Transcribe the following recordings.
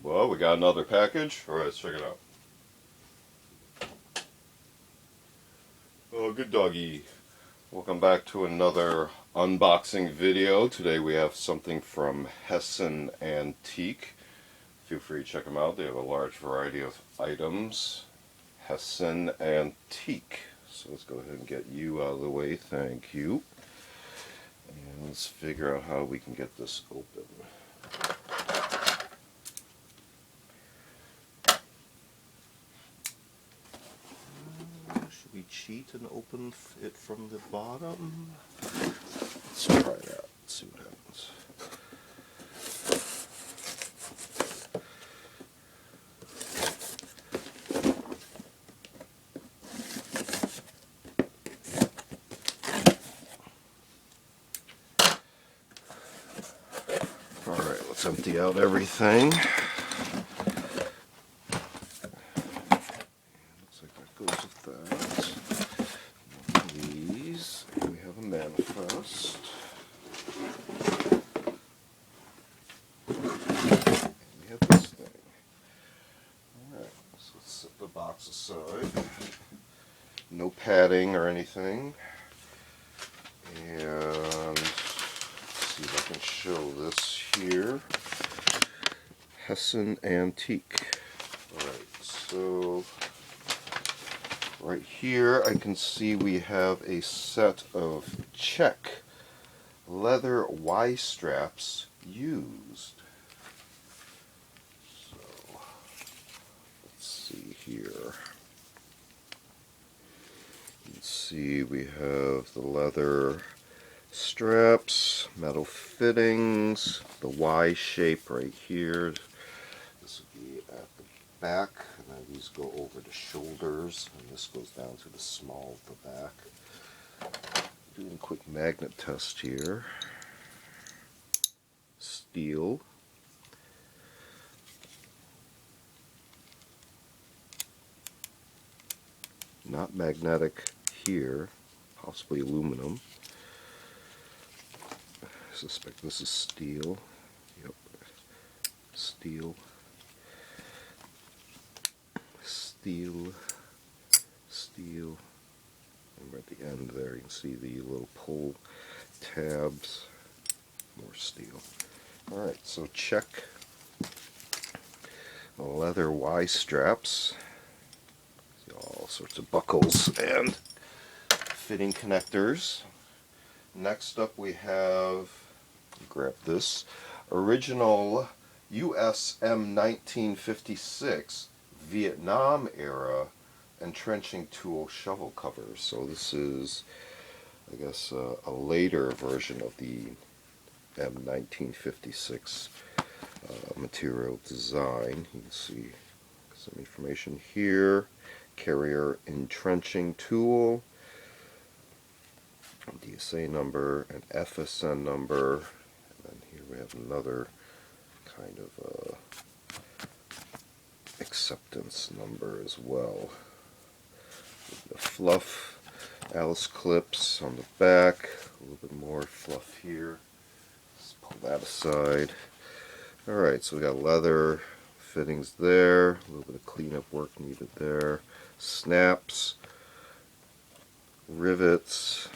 Well, we got another package. Alright, let's check it out. Oh, good doggy. Welcome back to another unboxing video. Today we have something from Hessen Antique. Feel free to check them out. They have a large variety of items. Hessen Antique. So let's go ahead and get you out of the way. Thank you. And let's figure out how we can get this open. Should we cheat and open it from the bottom? Let's try that. Let's see what happens. Alright, let's empty out everything. Looks like that goes with that. These, we have a manifest. And we have this thing. Alright, so let's set the box aside. No padding or anything. And see if I can show this here. Hessen Antique. Alright, so right here I can see we have a set of Czech leather Y straps used. So let's see here. Let's see, we have the leather straps, metal fittings, the Y shape right here. This will be at the back, and then these go over the shoulders, and this goes down to the small of the back. Doing a quick magnet test here. Steel. Not magnetic here, possibly aluminum. I suspect this is steel. Yep. Steel. Steel. Steel. And right at the end there you can see the little pull tabs. More steel. Alright, so Czech leather Y straps. See all sorts of buckles and fitting connectors. Next up we have, grab this, original US M1956 Vietnam era entrenching tool shovel cover. So this is, I guess, a later version of the M1956 material design. You can see some information here. Carrier entrenching tool, DSA number, an FSN number, and then here we have another kind of acceptance number as well. The fluff, Alice clips on the back, a little bit more fluff here. Let's pull that aside. Alright, so we got leather fittings there, a little bit of cleanup work needed there, snaps, rivets.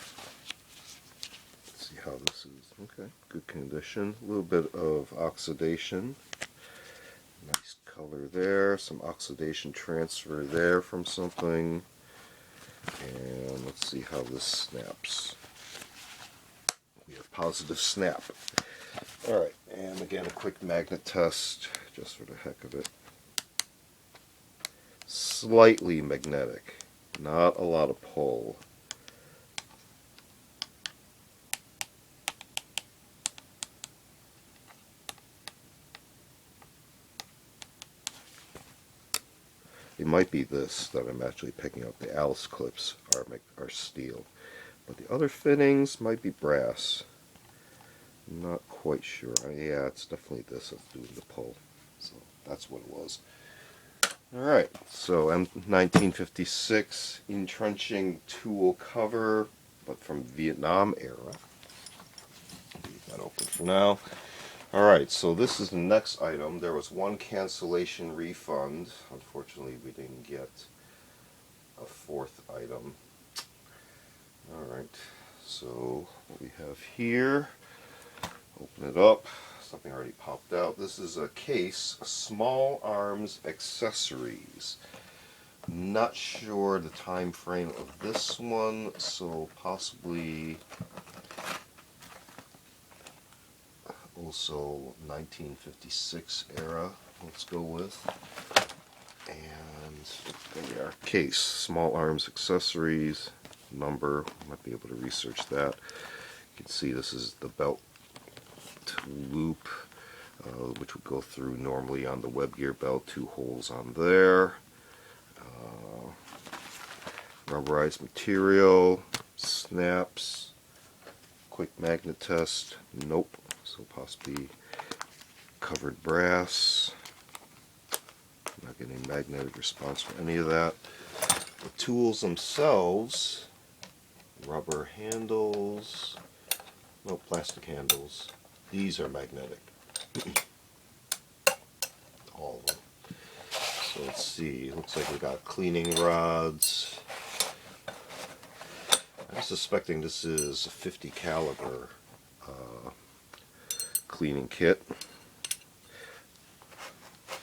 Let's see how this is. Okay, good condition. A little bit of oxidation. Nice color there. Some oxidation transfer there from something. And let's see how this snaps. We have positive snap. Alright, and again a quick magnet test just for the heck of it. Slightly magnetic, not a lot of pull. It might be this that I'm actually picking up. The Alice clips are steel, but the other fittings might be brass. Not quite sure. Yeah, it's definitely this that's doing the pull. So that's what it was. Alright, so M1956 entrenching tool cover, but from Vietnam era. Leave that open for now. Alright, so this is the next item. There was one cancellation refund. Unfortunately, we didn't get a fourth item. Alright, so what we have here, open it up. Something already popped out. This is a case, small arms accessories. Not sure the time frame of this one, so possibly also 1956 era, let's go with. And there we are, case, small arms accessories, number, might be able to research that. You can see this is the belt loop, which would go through normally on the web gear belt, 2 holes on there. Rubberized material, snaps, quick magnet test, nope, so possibly covered brass. Not getting a magnetic response for any of that. The tools themselves, rubber handles, no plastic handles. These are magnetic. All of them. So let's see, looks like we got cleaning rods. I'm suspecting this is a 50 caliber cleaning kit.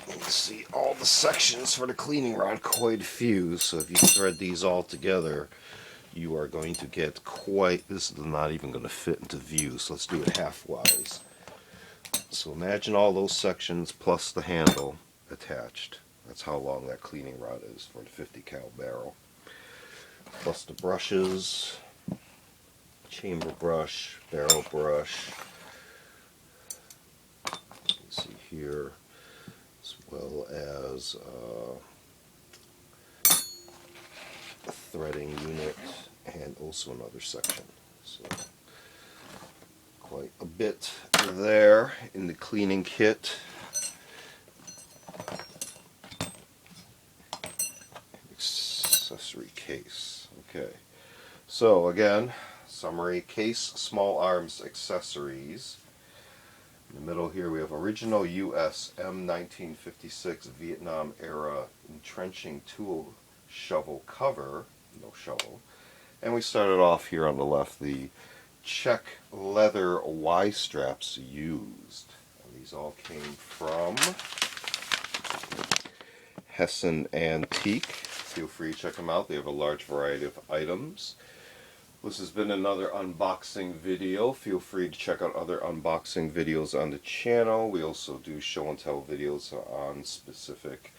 You can see all the sections for the cleaning rod, quite a few, so if you thread these all together, you are going to get quite, this is not even going to fit into view, so let's do it half-wise. So imagine all those sections plus the handle attached. That's how long that cleaning rod is for the 50 cal barrel. Plus the brushes, chamber brush, barrel brush, you can see here, as well as a threading unit and also another section. So quite a bit there in the cleaning kit. Accessory case. Okay, so again, summary: case, small arms accessories. In the middle here we have original US M1956 Vietnam era entrenching tool shovel cover, no shovel. And we started off here on the left, the Czech leather Y straps used. And these all came from Hessen Antique. Feel free to check them out. They have a large variety of items. This has been another unboxing video. Feel free to check out other unboxing videos on the channel. We also do show and tell videos on specific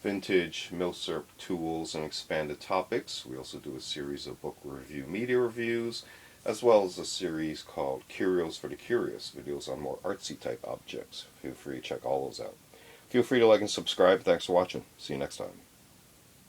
vintage milsurp tools and expanded topics. We also do a series of book review media reviews, as well as a series called Curios for the Curious, videos on more artsy type objects. Feel free to check all those out. Feel free to like and subscribe. Thanks for watching. See you next time.